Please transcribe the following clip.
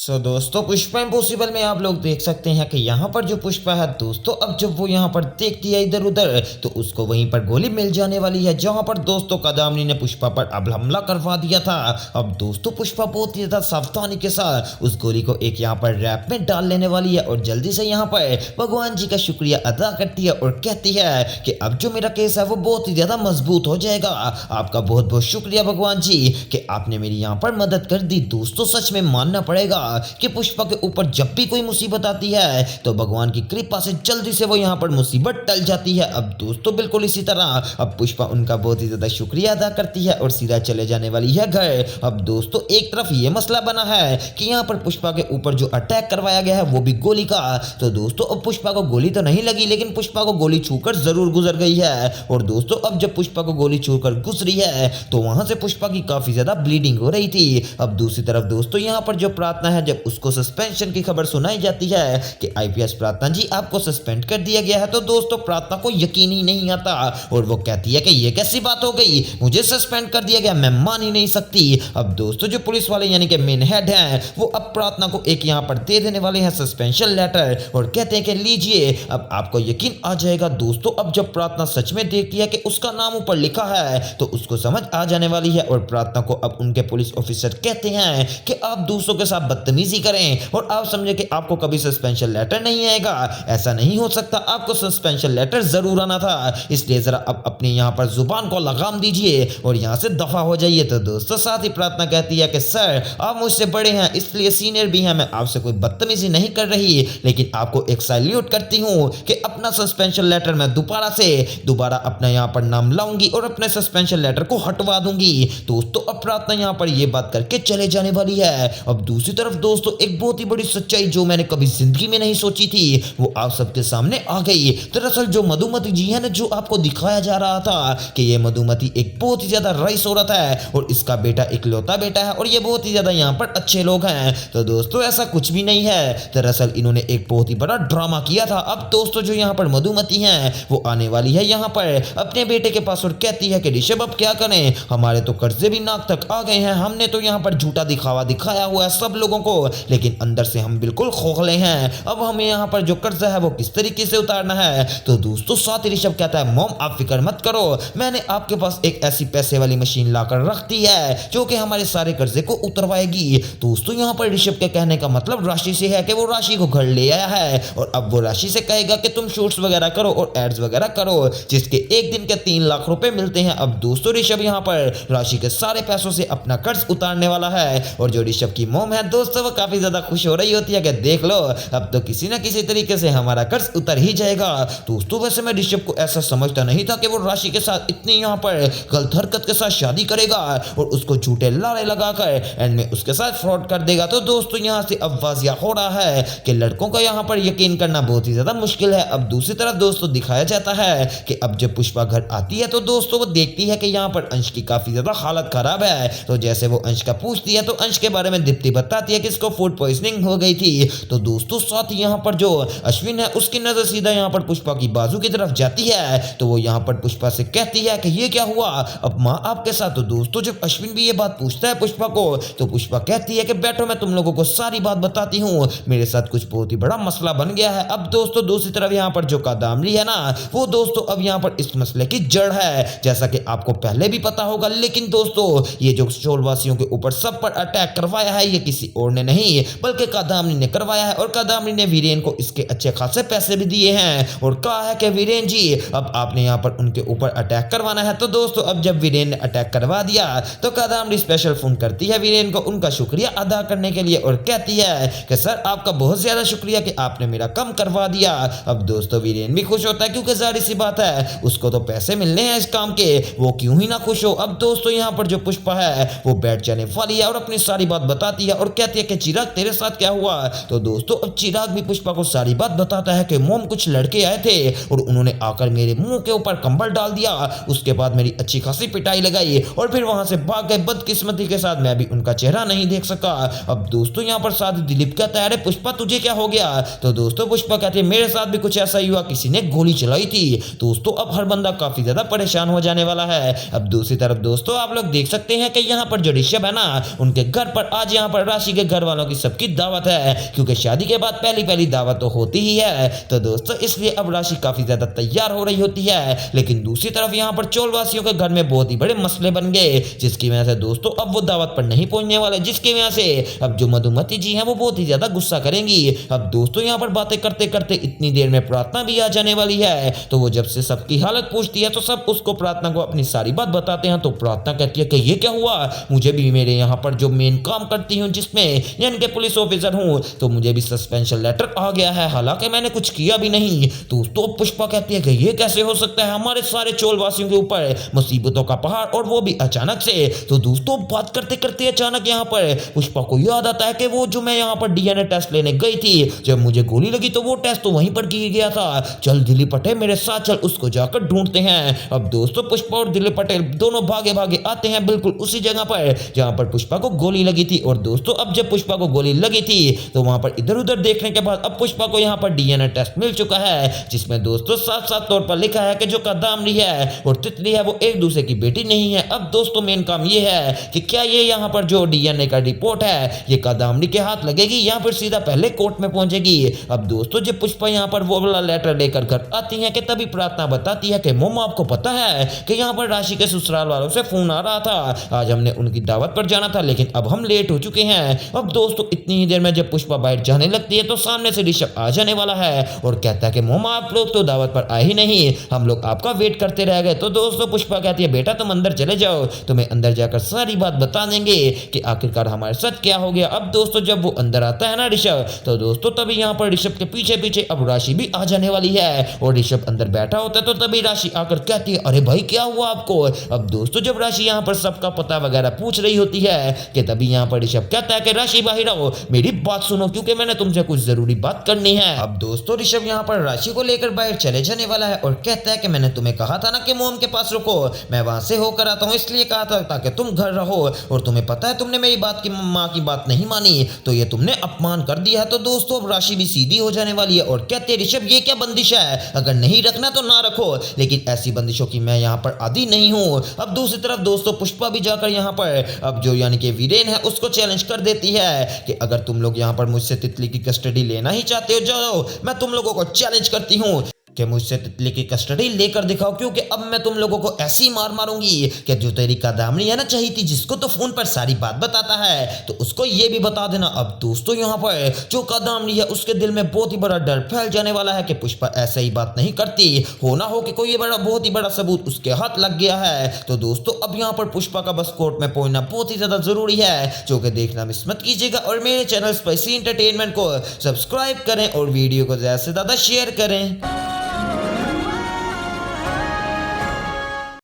दोस्तों पुष्पा इम्पॉसिबल में आप लोग देख सकते हैं कि यहाँ पर जो पुष्पा है दोस्तों, अब जब वो यहाँ पर देखती है इधर उधर तो उसको वहीं पर गोली मिल जाने वाली है। जहाँ पर दोस्तों कादामनी ने पुष्पा पर अब हमला करवा दिया था। अब दोस्तों पुष्पा बहुत ही ज्यादा सावधानी के साथ उस गोली को एक यहाँ पर रैप में डाल लेने वाली है और जल्दी से यहाँ पर भगवान जी का शुक्रिया अदा करती है और कहती है कि अब जो मेरा केस है वो बहुत ही ज्यादा मजबूत हो जाएगा। आपका बहुत बहुत शुक्रिया भगवान जी कि आपने मेरी यहाँ पर मदद कर दी। दोस्तों सच में मानना पड़ेगा कि पुष्पा के ऊपर जब भी कोई मुसीबत आती है तो भगवान की कृपा से जल्दी से वो यहाँ पर मुसीबत टल जाती है। अब दोस्तों बिल्कुल इसी तरह अब पुष्पा उनका बहुत ही ज्यादा शुक्रिया अदा करती है और सीधा चले जाने वाली है घर। अब दोस्तों एक तरफ ये मसला बना है कि यहाँ पर पुष्पा के ऊपर जो अटैक करवाया गया है वो भी गोली का। तो दोस्तों अब पुष्पा को गोली तो नहीं लगी लेकिन पुष्पा को गोली छूकर जरूर गुजर गई है। और दोस्तों अब जब पुष्पा को गोली छूकर गुजरी है तो वहां से पुष्पा की काफी ज्यादा ब्लीडिंग हो रही थी। अब दूसरी तरफ दोस्तों यहाँ पर जो प्रार्थना है जब उसको सस्पेंशन की खबर सुनाई जाती है कि आईपीएस प्रार्थना जी आपको सस्पेंड कर दिया गया है तो दोस्तों प्रार्थना को यकीन ही नहीं आता और वो कहती है कि ये कैसी बात हो गई, मुझे सस्पेंड कर दिया गया, मैं मान ही नहीं सकती। अब दोस्तों जो पुलिस वाले यानी कि मेन हेड हैं वो अब प्रार्थना को एक यहाँ पर दे देने वाले हैं सस्पेंशन लेटर और कहते हैं कि लीजिए अब आपको यकीन आ जाएगा। दोस्तों अब जब प्रार्थना सच में देखती है कि उसका नाम ऊपर लिखा है तो उसको समझ आ जाने वाली है और प्रार्थना को अब उनके पुलिस ऑफिसर कहते हैं कि आप दूसरों के साथ बदतमीजी करें और आप समझे कि आपको कभी सस्पेंशन लेटर नहीं आएगा, ऐसा नहीं हो सकता, आपको सस्पेंशन लेटर जरूर आना था, इसलिए जरा अब अपनी यहाँ पर जुबान को लगाम दीजिए और यहाँ से दफा हो जाइए। तो दोस्तों साथ ही प्रार्थना कहती है कि सर आप मुझसे बड़े हैं इसलिए सीनियर भी हैं, मैं आपसे कोई बदतमीजी नहीं कर रही, लेकिन आपको एक सैल्यूट करती हूँ कि अपना सस्पेंशन लेटर मैं दोबारा अपना यहाँ पर नाम लाऊंगी और अपने सस्पेंशन लेटर को हटवा दूंगी। दोस्तों अब प्रार्थना यहाँ पर ये बात करके चले जाने वाली है। अब दूसरी तरफ दोस्तों एक बहुत ही बड़ी सच्चाई जो मैंने कभी जिंदगी में नहीं सोची थी वो आप सबके सामने आ गई। दरअसल जो मधुमती जी है ना, जो आपको दिखाया जा रहा था कि ये मधुमती एक बहुत ही ज्यादा रईस औरत है और इसका बेटा इकलौता बेटा है और ये बहुत ही ज्यादा यहाँ पर अच्छे लोग हैं, तो दोस्तों ऐसा कुछ भी नहीं है। दरअसल इन्होंने एक बहुत ही बड़ा ड्रामा किया था। अब दोस्तों जो यहाँ पर मधुमती है वो आने वाली है यहाँ पर अपने बेटे के पास और कहती है कि ऋषभ अब क्या करें, हमारे तो कर्जे भी नाक तक आ गए हैं, हमने तो यहाँ पर झूठा दिखावा दिखाया हुआ है सब लोगों को, लेकिन अंदर से हम बिल्कुल खोखले हैं, अब हमें यहाँ पर जो कर्जा है वो किस तरीके से उतारना है। तो दोस्तों साथ ही ऋषभ कहता है मॉम आप फिक्र मत करो, मैंने आपके पास एक ऐसी पैसे वाली मशीन लाकर रख दी है जो कि हमारे सारे कर्जे को उतरवाएगी। दोस्तों यहाँ पर ऋषभ के कहने का मतलब राशि से है कि वो राशि को घर ले आया है और अब वो राशि से कहेगा कि तुम शूट्स वगैरह करो और एड्स वगैरह करो जिसके एक दिन के 3 लाख रुपए मिलते हैं। अब दोस्तों ऋषभ यहाँ पर राशि के सारे पैसों से अपना कर्ज उतारने वाला है और जो ऋषभ की मॉम है दोस्तों वो काफी ज्यादा खुश हो रही होती है कि देख लो अब तो किसी ना किसी तरीके से हमारा कर्ज उतर ही जाएगा। दोस्तों वैसे मैं ऋषभ को ऐसा समझता नहीं था कि वो राशि के साथ इतनी यहाँ पर गलत हरकत के साथ शादी करेगा और उसको झूठे लारे लगाकर एंड में उसके साथ फ्रॉड कर देगा। तो दोस्तों यहाँ से अब वाजिया हो रहा है कि लड़कों का यहाँ पर यकीन करना बहुत ही ज्यादा मुश्किल है। अब दूसरी तरफ दोस्तों दिखाया जाता है कि अब जब पुष्पा घर आती है तो दोस्तों वो देखती है कि यहाँ पर अंश की काफी ज्यादा हालत खराब है। तो जैसे वो अंश का पूछती है तो अंश के बारे में दीप्ति बताती है कि इसको फूड पॉइजनिंग हो गई थी। तो दोस्तों साथ ही यहाँ पर जो अश्विन है उसकी नजर सीधा यहाँ पर पुष्पा की बाजू की तरफ जाती है तो वो यहाँ पर पुष्पा से कहती है कि ये क्या हुआ अब माँ आपके साथ। तो दोस्तों जब अश्विन भी ये बात पूछता है पुष्पा को तो पुष्पा कहती है कि बैठो मैं तुम लोगों को सारी बात बताती हूँ, मेरे साथ कुछ बहुत ही बड़ा मसला बन गया है। अब दोस्तों दूसरी तरफ यहाँ पर जो कादामरी है ना वो दोस्तों अब यहाँ पर इस मसले की जड़ है, जैसा कि आपको पहले भी पता होगा। लेकिन दोस्तों ये जो शोलवासियों के ऊपर सब पर अटैक करवाया है ये किसी और ने नहीं बल्कि कादामनी ने करवाया है और कादामनी ने वीरेन को इसके अच्छे खासे पैसे भी दिए हैं और कहा है कि वीरेन जी अब आपने यहाँ पर उनके ऊपर अटैक करवाना है। तो दोस्तों अब जब वीरेन ने अटैक करवा दिया तो कादामनी स्पेशल फोन करती है वीरेन को उनका शुक्रिया अदा करने के लिए और कहती है कि सर आपका बहुत ज्यादा शुक्रिया कि आपने मेरा कम करवा दिया। अब दोस्तों वीरेन भी खुश होता है क्योंकि जाहिर सी बात है उसको तो पैसे मिलने हैं इस काम के, वो क्यों ही ना खुश हो। अब दोस्तों यहाँ पर जो पुष्पा है वो बैठ जाने वाली है और अपनी सारी बात बताती है और कहती है कि चिराग तेरे साथ क्या हुआ। तो दोस्तों अब चिराग भी पुष्पा को सारी बात बताता है कि मोम कुछ लड़के आए थे और उन्होंने आकर मेरे मुंह के ऊपर कंबल डाल दिया, उसके बाद मेरी अच्छी खासी पिटाई लगाई और फिर वहां से भाग गए। बदकिस्मती के साथ मैं भी उनका चेहरा नहीं देख सका। अब दोस्तों यहाँ पर साथ दिलीप कहता है अरे पुष्पा तुझे क्या हो गया। तो दोस्तों पुष्पा कहती है मेरे साथ भी कुछ ऐसा ही हुआ, किसी ने गोली चलाई थी। दोस्तों अब हर बंदा काफी ज्यादा परेशान हो जाने वाला है। अब दूसरी तरफ दोस्तों आप लोग देख सकते हैं कि यहाँ पर जो ऋषभ है ना उनके घर पर आज यहाँ पर राशि के घर घर वालों की सबकी दावत है, क्योंकि शादी के बाद पहली पहली दावत तो होती ही है। तो दोस्तों इसलिए अब राशि काफी ज्यादा तैयार हो रही होती है, लेकिन दूसरी तरफ यहाँ पर चोलवासियों के घर में बहुत ही बड़े मसले बन गए, जिसकी वजह से दोस्तों अब वो दावत पर नहीं पहुंचने वाले, जिसकी वजह से अब जो मधुमती जी हैं वो बहुत ही ज्यादा गुस्सा करेंगी। अब दोस्तों यहाँ पर बातें करते करते इतनी देर में प्रार्थना भी आ जाने वाली है। तो वो जब से सबकी हालत पूछती है तो सब उसको प्रार्थना को अपनी सारी बात बताते हैं। तो प्रार्थना कहती है कि ये क्या हुआ, मुझे भी मेरे यहाँ पर जो मेन काम करती हूँ जिसमें यानी कि पुलिस ऑफिसर हूँ, तो मुझे भी सस्पेंशन लेटर आ गया है, हालांकि मैंने कुछ किया भी नहीं। तो पुष्पा कहती है कि ये कैसे हो सकता है, हमारे सारे चोलवासियों के ऊपर मुसीबतों का पहाड़ और वो भी अचानक से। तो दोस्तों बात करते करते अचानक यहाँ पर पुष्पा को याद आता है कि वो जो मैं यहाँ पर डीएनए टेस्ट लेने गई थी, जब मुझे गोली लगी तो वो टेस्ट तो वहीं पर किया गया था। चल दिलीप पटेल मेरे साथ चल, उसको जाकर ढूंढते हैं। अब दोस्तों पुष्पा और दिलीप पटेल दोनों भागे भागे आते हैं बिल्कुल उसी जगह पर जहां पर पुष्पा को गोली लगी थी। और दोस्तों अब जब पुष्पा को गोली लगी थी तो वहां पर इधर उधर देखने के बाद अब पुष्पा को यहाँ पर डीएनए टेस्ट मिल चुका है, जिसमें दोस्तों साफ साफ तौर पर लिखा है कि जो कादम्बरी है और तितली है वो एक दूसरे की बेटी नहीं है। अब दोस्तों मेन काम ये है कि क्या ये यहाँ पर जो डीएनए का रिपोर्ट है ये कादम्बरी के हाथ लगेगी या फिर सीधा पहले कोर्ट में पहुंचेगी। अब दोस्तों जब पुष्पा यहाँ पर वो वाला लेटर लेकर घर आती है कि तभी प्रार्थना बताती है कि मोम आपको पता है कि यहाँ पर राशि के ससुराल वालों से फोन आ रहा था, आज हमने उनकी दावत पर जाना था लेकिन अब हम लेट हो चुके हैं। अब दोस्तों इतनी ही देर में जब पुष्पा बाहर जाने लगती है तो सामने से ऋषभ आ जाने वाला है और कहता है कि मोम आप लोग तो दावत पर आए ही नहीं, हम लोग आपका वेट करते रह गए। तो दोस्तों पुष्पा कहती है बेटा तुम अंदर चले जाओ, तुम्हें अंदर जाकर सारी बात बता देंगे कि आखिरकार हमारे साथ क्या हो गया। अब दोस्तों जब वो अंदर आता है ना ऋषभ, तो दोस्तों तभी यहाँ पर ऋषभ के पीछे पीछे अब राशि भी आ जाने वाली है और ऋषभ अंदर बैठा होता है। तो तभी राशि आकर कहती है अरे भाई क्या हुआ आपको। अब दोस्तों जब राशि यहाँ पर सबका पता वगैरह पूछ रही होती है कि तभी यहाँ पर ऋषभ कहता है कि राशि बाहर आओ, मेरी बात सुनो क्योंकि मैंने तुमसे कुछ जरूरी बात करनी है। अब दोस्तों ऋषभ यहाँ पर राशि को लेकर बाहर चले जाने वाला है और कहता है कि मैंने तुम्हें कहा था ना कि मोम के पास रुको, मैं वहां से होकर आता हूँ, इसलिए कहा था ताकि तुम घर रहो, और तुम्हें पता है तुमने मेरी बात की माँ की बात नहीं मानी तो ये तुमने अपमान कर दिया है। तो दोस्तों अब राशि भी सीधी हो जाने वाली है और कहते हैं ऋषभ ये क्या बंदिश है, अगर नहीं रखना तो ना रखो, लेकिन ऐसी बंदिशों की मैं यहाँ पर आदी नहीं हूँ। अब दूसरी तरफ दोस्तों पुष्पा भी जाकर यहाँ पर अब जो यानी कि वीरेन है उसको चैलेंज कर देती है कि अगर तुम लोग यहाँ पर मुझसे तितली की कस्टडी लेना ही चाहते हो जाओ, मैं तुम लोगों को चैलेंज करती हूँ कि मुझसे तितली की कस्टडी लेकर दिखाओ, क्योंकि अब मैं तुम लोगों को ऐसी मार मारूंगी कि जो तेरी कादम्बरी है ना चाहिए थी जिसको तो फोन पर सारी बात बताता है तो उसको ये भी बता देना। अब दोस्तों यहाँ पर जो कादम्बरी है उसके दिल में बहुत ही बड़ा डर फैल जाने वाला है कि पुष्पा ऐसे ही बात नहीं करती, हो ना हो कि कोई बहुत ही बड़ा सबूत उसके हाथ लग गया है। तो दोस्तों अब यहाँ पर पुष्पा का बस कोर्ट में पहुंचना बहुत ही ज्यादा जरूरी है, जो कि देखना मिस मत कीजिएगा और मेरे चैनल स्पाइसी एंटरटेनमेंट को सब्सक्राइब करें और वीडियो को ज्यादा से ज्यादा शेयर करें।